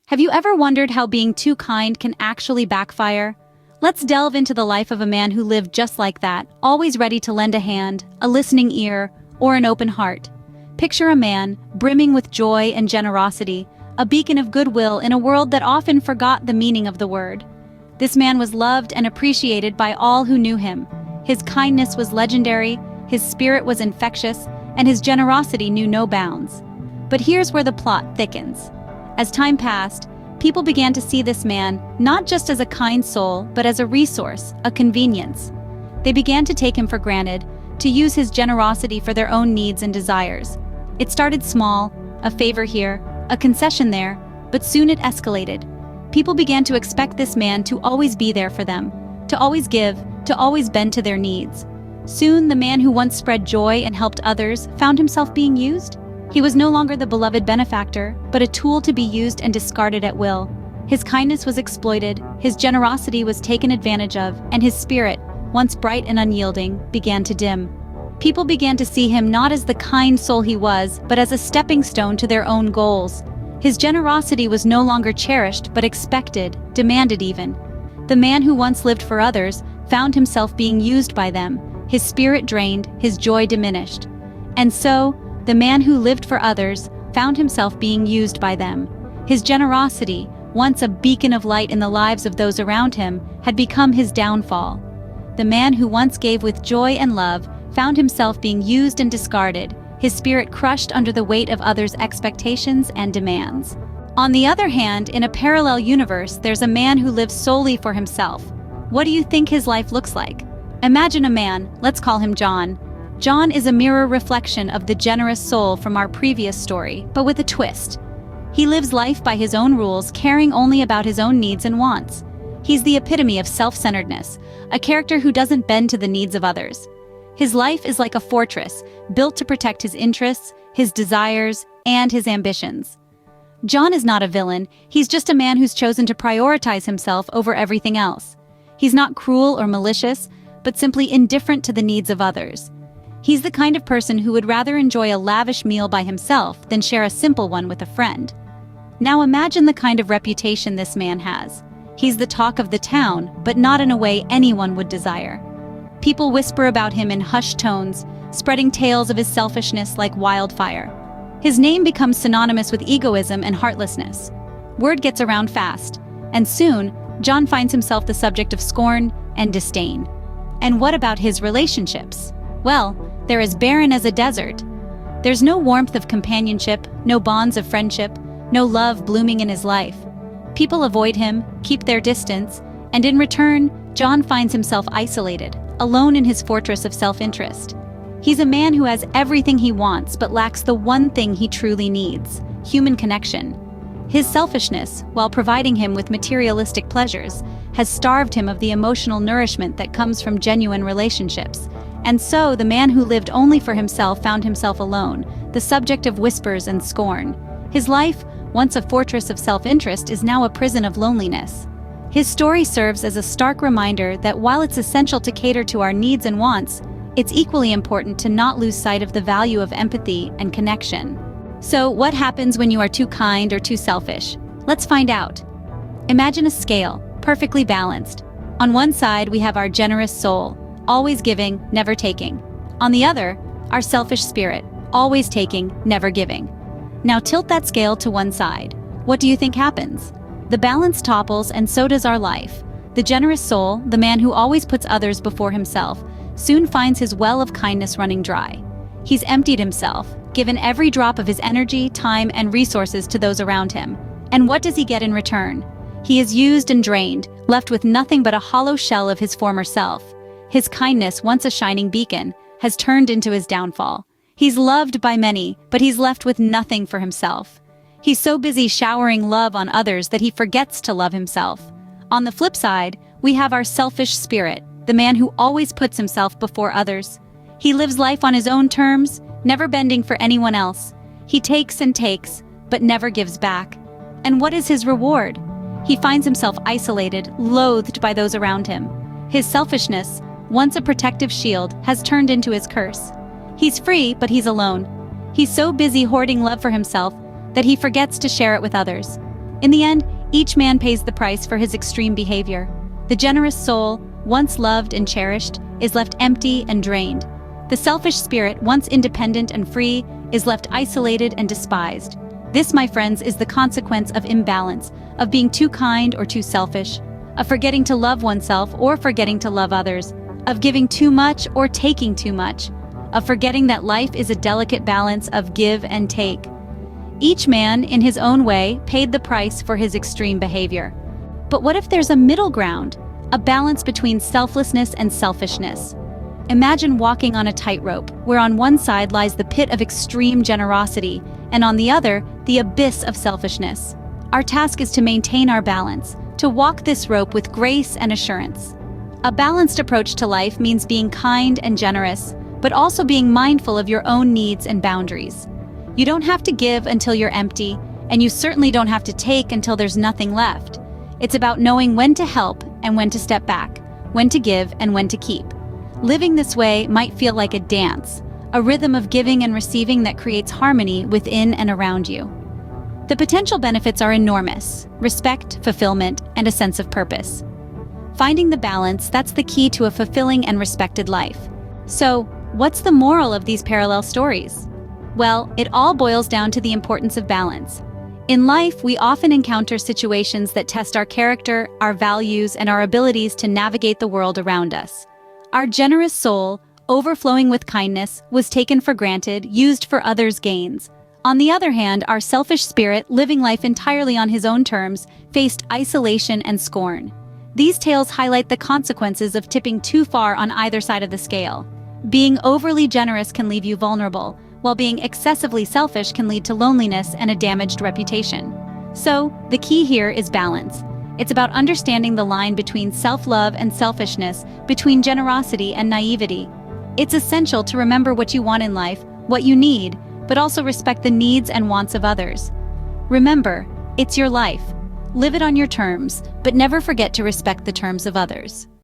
Have you ever wondered how being too kind can actually backfire? Let's delve into the life of a man who lived just like that, always ready to lend a hand, a listening ear, or an open heart. Picture a man, brimming with joy and generosity, a beacon of goodwill in a world that often forgot the meaning of the word. This man was loved and appreciated by all who knew him. His kindness was legendary, his spirit was infectious, and his generosity knew no bounds. But here's where the plot thickens. As time passed, people began to see this man not just as a kind soul, but as a resource, a convenience. They began to take him for granted, to use his generosity for their own needs and desires. It started small, a favor here, a concession there, but soon it escalated. People began to expect this man to always be there for them, to always give, to always bend to their needs. Soon, the man who once spread joy and helped others found himself being used. He was no longer the beloved benefactor, but a tool to be used and discarded at will. His kindness was exploited, his generosity was taken advantage of, and his spirit, once bright and unyielding, began to dim. People began to see him not as the kind soul he was, but as a stepping stone to their own goals. His generosity was no longer cherished, but expected, demanded even. The man who once lived for others found himself being used by them, his spirit drained, his joy diminished. And so, the man who lived for others found himself being used by them. His generosity, once a beacon of light in the lives of those around him, had become his downfall. The man who once gave with joy and love found himself being used and discarded, his spirit crushed under the weight of others' expectations and demands. On the other hand, in a parallel universe, there's a man who lives solely for himself. What do you think his life looks like? Imagine a man, let's call him John. John is a mirror reflection of the generous soul from our previous story, but with a twist. He lives life by his own rules, caring only about his own needs and wants. He's the epitome of self-centeredness, a character who doesn't bend to the needs of others. His life is like a fortress, built to protect his interests, his desires, and his ambitions. John is not a villain, he's just a man who's chosen to prioritize himself over everything else. He's not cruel or malicious, but simply indifferent to the needs of others. He's the kind of person who would rather enjoy a lavish meal by himself than share a simple one with a friend. Now imagine the kind of reputation this man has. He's the talk of the town, but not in a way anyone would desire. People whisper about him in hushed tones, spreading tales of his selfishness like wildfire. His name becomes synonymous with egoism and heartlessness. Word gets around fast, and soon, John finds himself the subject of scorn and disdain. And what about his relationships? Well, they're as barren as a desert. There's no warmth of companionship, no bonds of friendship, no love blooming in his life. People avoid him, keep their distance, and in return, John finds himself isolated, alone in his fortress of self-interest. He's a man who has everything he wants but lacks the one thing he truly needs: human connection. His selfishness, while providing him with materialistic pleasures, has starved him of the emotional nourishment that comes from genuine relationships. And so, the man who lived only for himself found himself alone, the subject of whispers and scorn. His life, once a fortress of self-interest, is now a prison of loneliness. His story serves as a stark reminder that while it's essential to cater to our needs and wants, it's equally important to not lose sight of the value of empathy and connection. So, what happens when you are too kind or too selfish? Let's find out. Imagine a scale, perfectly balanced. On one side, we have our generous soul, always giving, never taking. On the other, our selfish spirit, always taking, never giving. Now tilt that scale to one side. What do you think happens? The balance topples, and so does our life. The generous soul, the man who always puts others before himself, soon finds his well of kindness running dry. He's emptied himself, given every drop of his energy, time, and resources to those around him. And what does he get in return? He is used and drained, left with nothing but a hollow shell of his former self. His kindness, once a shining beacon, has turned into his downfall. He's loved by many, but he's left with nothing for himself. He's so busy showering love on others that he forgets to love himself. On the flip side, we have our selfish spirit, the man who always puts himself before others. He lives life on his own terms, never bending for anyone else. He takes and takes, but never gives back. And what is his reward? He finds himself isolated, loathed by those around him. His selfishness, once a protective shield, has turned into his curse. He's free, but he's alone. He's so busy hoarding love for himself that he forgets to share it with others. In the end, each man pays the price for his extreme behavior. The generous soul, once loved and cherished, is left empty and drained. The selfish spirit, once independent and free, is left isolated and despised. This, my friends, is the consequence of imbalance, of being too kind or too selfish, of forgetting to love oneself or forgetting to love others, of giving too much or taking too much, of forgetting that life is a delicate balance of give and take. Each man, in his own way, paid the price for his extreme behavior. But what if there's a middle ground, a balance between selflessness and selfishness? Imagine walking on a tightrope, where on one side lies the pit of extreme generosity, and on the other, the abyss of selfishness. Our task is to maintain our balance, to walk this rope with grace and assurance. A balanced approach to life means being kind and generous, but also being mindful of your own needs and boundaries. You don't have to give until you're empty, and you certainly don't have to take until there's nothing left. It's about knowing when to help and when to step back, when to give and when to keep. Living this way might feel like a dance, a rhythm of giving and receiving that creates harmony within and around you. The potential benefits are enormous: respect, fulfillment, and a sense of purpose. Finding the balance, that's the key to a fulfilling and respected life. So, what's the moral of these parallel stories? Well, it all boils down to the importance of balance. In life, we often encounter situations that test our character, our values, and our abilities to navigate the world around us. Our generous soul, overflowing with kindness, was taken for granted, used for others' gains. On the other hand, our selfish spirit, living life entirely on his own terms, faced isolation and scorn. These tales highlight the consequences of tipping too far on either side of the scale. Being overly generous can leave you vulnerable, while being excessively selfish can lead to loneliness and a damaged reputation. So, the key here is balance. It's about understanding the line between self-love and selfishness, between generosity and naivety. It's essential to remember what you want in life, what you need, but also respect the needs and wants of others. Remember, it's your life. Live it on your terms, but never forget to respect the terms of others.